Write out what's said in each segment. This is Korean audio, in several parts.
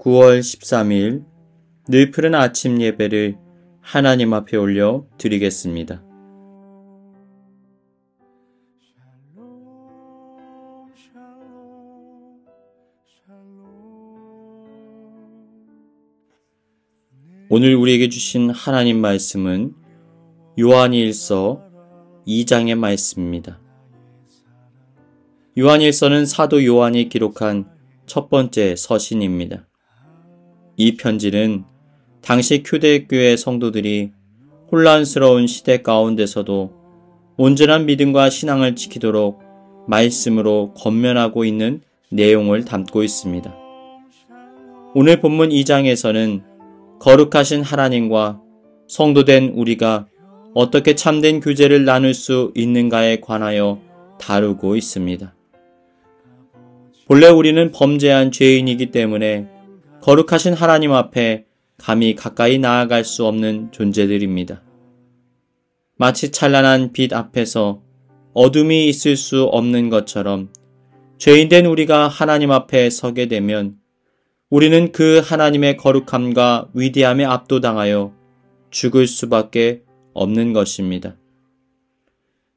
(9월 13일) 늘 푸른 아침 예배를 하나님 앞에 올려 드리겠습니다. 오늘 우리에게 주신 하나님 말씀은 요한일서 2장의 말씀입니다. 요한일서는 사도 요한이 기록한 첫 번째 서신입니다. 이 편지는 당시 초대교회 성도들이 혼란스러운 시대 가운데서도 온전한 믿음과 신앙을 지키도록 말씀으로 권면하고 있는 내용을 담고 있습니다. 오늘 본문 2장에서는 거룩하신 하나님과 성도된 우리가 어떻게 참된 교제를 나눌 수 있는가에 관하여 다루고 있습니다. 본래 우리는 범죄한 죄인이기 때문에 거룩하신 하나님 앞에 감히 가까이 나아갈 수 없는 존재들입니다. 마치 찬란한 빛 앞에서 어둠이 있을 수 없는 것처럼 죄인된 우리가 하나님 앞에 서게 되면 우리는 그 하나님의 거룩함과 위대함에 압도당하여 죽을 수밖에 없는 것입니다.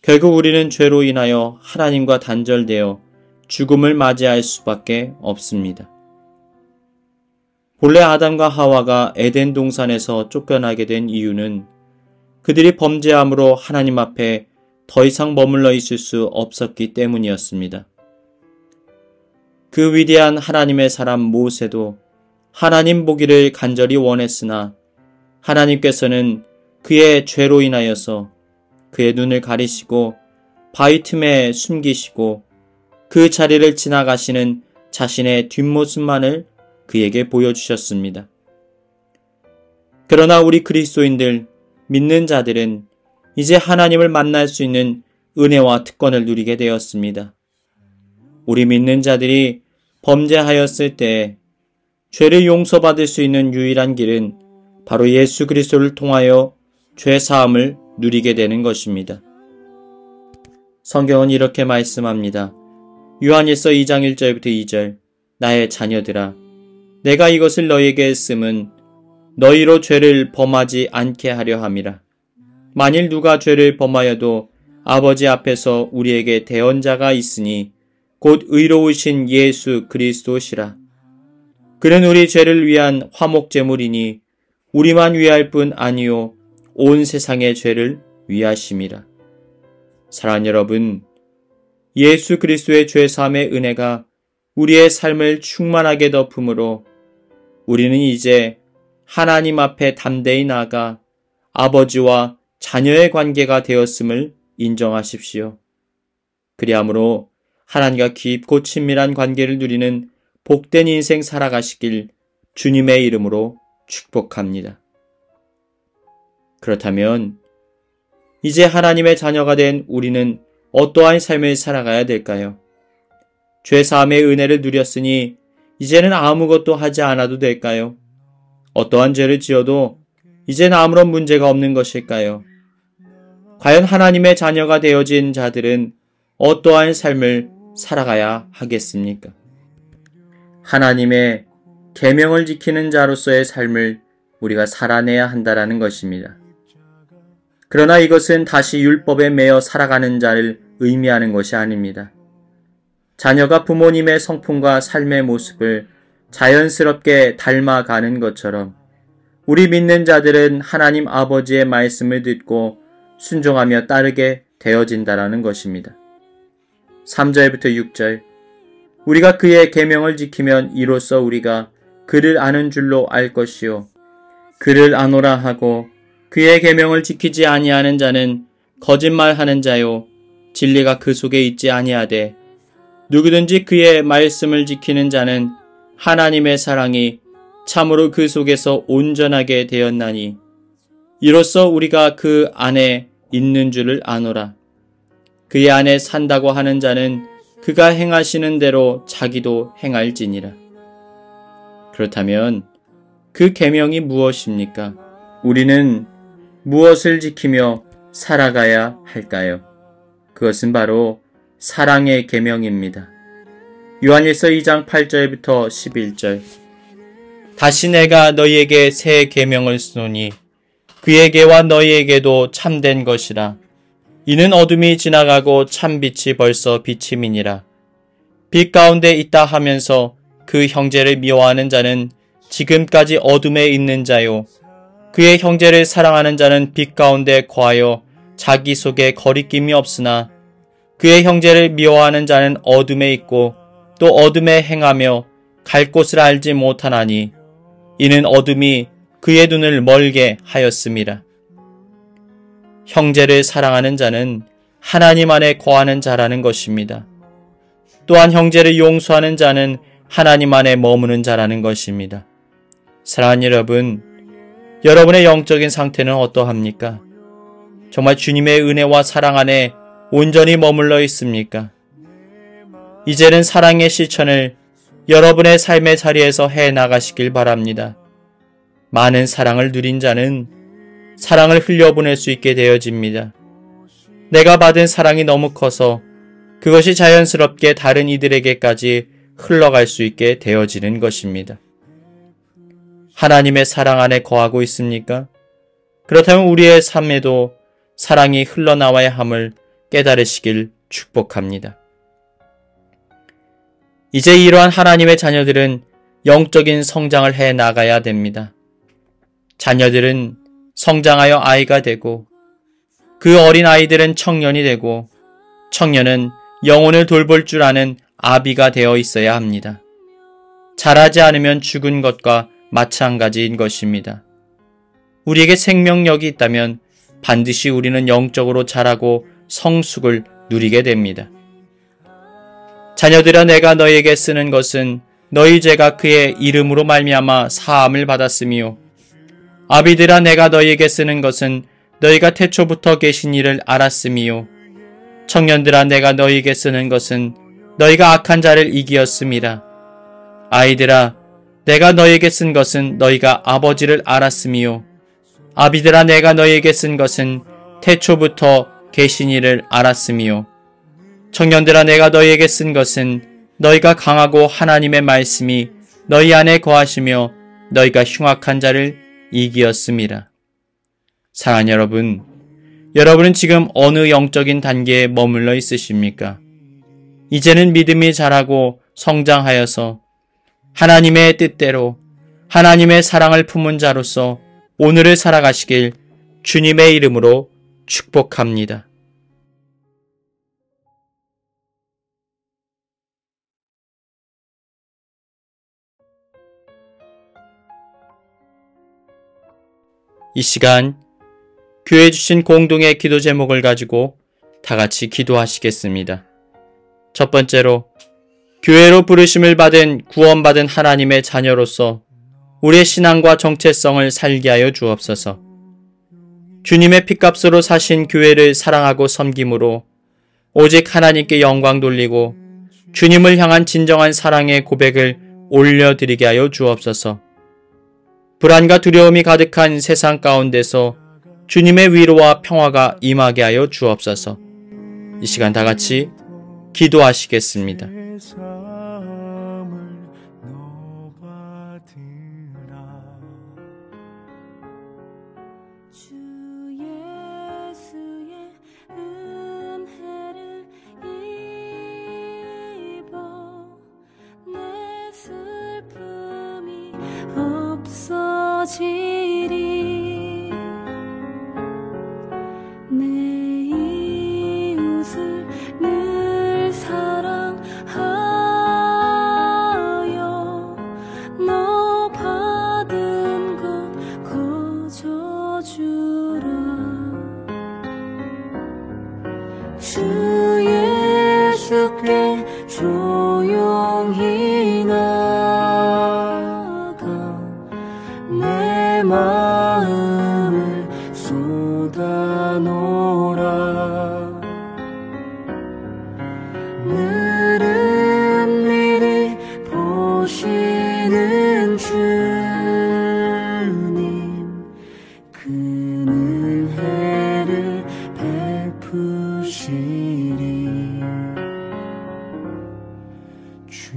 결국 우리는 죄로 인하여 하나님과 단절되어 죽음을 맞이할 수밖에 없습니다. 본래 아담과 하와가 에덴 동산에서 쫓겨나게 된 이유는 그들이 범죄함으로 하나님 앞에 더 이상 머물러 있을 수 없었기 때문이었습니다. 그 위대한 하나님의 사람 모세도 하나님 보기를 간절히 원했으나 하나님께서는 그의 죄로 인하여서 그의 눈을 가리시고 바위 틈에 숨기시고 그 자리를 지나가시는 자신의 뒷모습만을 그에게 보여주셨습니다. 그러나 우리 그리스도인들, 믿는 자들은 이제 하나님을 만날 수 있는 은혜와 특권을 누리게 되었습니다. 우리 믿는 자들이 범죄하였을 때 죄를 용서받을 수 있는 유일한 길은 바로 예수 그리스도를 통하여 죄 사함을 누리게 되는 것입니다. 성경은 이렇게 말씀합니다. 요한일서 2장 1절부터 2절 나의 자녀들아 내가 이것을 너희에게 했음은 너희로 죄를 범하지 않게 하려 함이라. 만일 누가 죄를 범하여도 아버지 앞에서 우리에게 대언자가 있으니 곧 의로우신 예수 그리스도시라. 그는 우리 죄를 위한 화목제물이니 우리만 위할 뿐 아니요 온 세상의 죄를 위하심이라. 사랑하는 여러분, 예수 그리스도의 죄사함의 은혜가 우리의 삶을 충만하게 덮음으로 우리는 이제 하나님 앞에 담대히 나아가 아버지와 자녀의 관계가 되었음을 인정하십시오. 그리하므로 하나님과 깊고 친밀한 관계를 누리는 복된 인생 살아가시길 주님의 이름으로 축복합니다. 그렇다면 이제 하나님의 자녀가 된 우리는 어떠한 삶을 살아가야 될까요? 죄사함의 은혜를 누렸으니 이제는 아무것도 하지 않아도 될까요? 어떠한 죄를 지어도 이제는 아무런 문제가 없는 것일까요? 과연 하나님의 자녀가 되어진 자들은 어떠한 삶을 살아가야 하겠습니까? 하나님의 계명을 지키는 자로서의 삶을 우리가 살아내야 한다라는 것입니다. 그러나 이것은 다시 율법에 매여 살아가는 자를 의미하는 것이 아닙니다. 자녀가 부모님의 성품과 삶의 모습을 자연스럽게 닮아가는 것처럼 우리 믿는 자들은 하나님 아버지의 말씀을 듣고 순종하며 따르게 되어진다라는 것입니다. 3절부터 6절 우리가 그의 계명을 지키면 이로써 우리가 그를 아는 줄로 알 것이요 그를 아노라 하고 그의 계명을 지키지 아니하는 자는 거짓말하는 자요 진리가 그 속에 있지 아니하되 누구든지 그의 말씀을 지키는 자는 하나님의 사랑이 참으로 그 속에서 온전하게 되었나니 이로써 우리가 그 안에 있는 줄을 아노라. 그의 안에 산다고 하는 자는 그가 행하시는 대로 자기도 행할지니라. 그렇다면 그 계명이 무엇입니까? 우리는 무엇을 지키며 살아가야 할까요? 그것은 바로 사랑의 계명입니다. 요한일서 2장 8절부터 11절 다시 내가 너희에게 새 계명을 쓰노니 그에게와 너희에게도 참된 것이라. 이는 어둠이 지나가고 참빛이 벌써 비침이니라. 빛 가운데 있다 하면서 그 형제를 미워하는 자는 지금까지 어둠에 있는 자요. 그의 형제를 사랑하는 자는 빛 가운데 거하여 자기 속에 거리낌이 없으나 그의 형제를 미워하는 자는 어둠에 있고 또 어둠에 행하며 갈 곳을 알지 못하나니 이는 어둠이 그의 눈을 멀게 하였음이라. 형제를 사랑하는 자는 하나님 안에 거하는 자라는 것입니다. 또한 형제를 용서하는 자는 하나님 안에 머무는 자라는 것입니다. 사랑하는 여러분, 여러분의 영적인 상태는 어떠합니까? 정말 주님의 은혜와 사랑 안에 온전히 머물러 있습니까? 이제는 사랑의 실천을 여러분의 삶의 자리에서 해나가시길 바랍니다. 많은 사랑을 누린 자는 사랑을 흘려보낼 수 있게 되어집니다. 내가 받은 사랑이 너무 커서 그것이 자연스럽게 다른 이들에게까지 흘러갈 수 있게 되어지는 것입니다. 하나님의 사랑 안에 거하고 있습니까? 그렇다면 우리의 삶에도 사랑이 흘러나와야 함을 깨달으시길 축복합니다. 이제 이러한 하나님의 자녀들은 영적인 성장을 해 나가야 됩니다. 자녀들은 성장하여 아이가 되고 그 어린 아이들은 청년이 되고 청년은 영혼을 돌볼 줄 아는 아비가 되어 있어야 합니다. 자라지 않으면 죽은 것과 마찬가지인 것입니다. 우리에게 생명력이 있다면 반드시 우리는 영적으로 자라고 성숙을 누리게 됩니다. 자녀들아 내가 너희에게 쓰는 것은 너희 죄가 그의 이름으로 말미암아 사함을 받았으며 아비들아 내가 너희에게 쓰는 것은 너희가 태초부터 계신 이를 알았으며 청년들아 내가 너희에게 쓰는 것은 너희가 악한 자를 이기었음이라. 아이들아 내가 너희에게 쓴 것은 너희가 아버지를 알았으며 아비들아 내가 너희에게 쓴 것은 태초부터 계신 이를 알았으며 청년들아 내가 너희에게 쓴 것은 너희가 강하고 하나님의 말씀이 너희 안에 거하시며 너희가 흉악한 자를 이기었음이라. 사랑하는 여러분, 여러분은 지금 어느 영적인 단계에 머물러 있으십니까? 이제는 믿음이 자라고 성장하여서 하나님의 뜻대로 하나님의 사랑을 품은 자로서 오늘을 살아가시길 주님의 이름으로 축복합니다. 이 시간 교회 주신 공동의 기도 제목을 가지고 다 같이 기도하시겠습니다. 첫 번째로 교회로 부르심을 받은 구원받은 하나님의 자녀로서 우리의 신앙과 정체성을 살게 하여 주옵소서. 주님의 핏값으로 사신 교회를 사랑하고 섬김으로 오직 하나님께 영광 돌리고 주님을 향한 진정한 사랑의 고백을 올려드리게 하여 주옵소서. 불안과 두려움이 가득한 세상 가운데서 주님의 위로와 평화가 임하게 하여 주옵소서. 이 시간 다 같이 기도하시겠습니다. 없어지리 내 이웃을 늘 사랑하여 너 받은 것 거저주라 주 예수께 조용히 내 마음을 쏟아놓으라 늘은 미리 보시는 주님 그 은혜를 베푸시리 주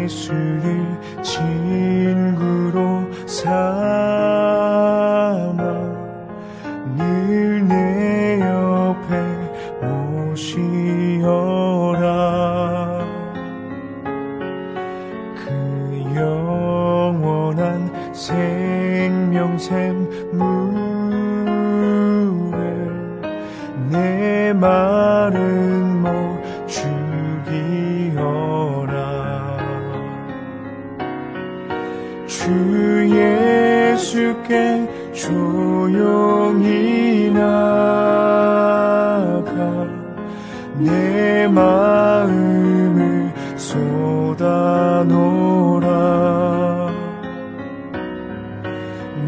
예수를 친구로 삼아 늘 내 옆에 모시어라 그 영원한 생명샘 물에 내 마른 목 죽이어라 주 예수께 조용히 나가 내 마음을 쏟아놓으라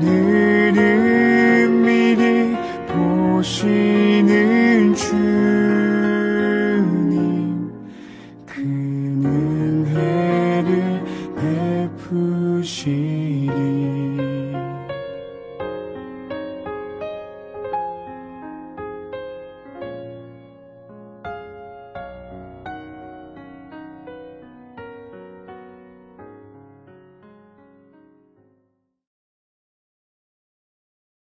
늘은 미리 보시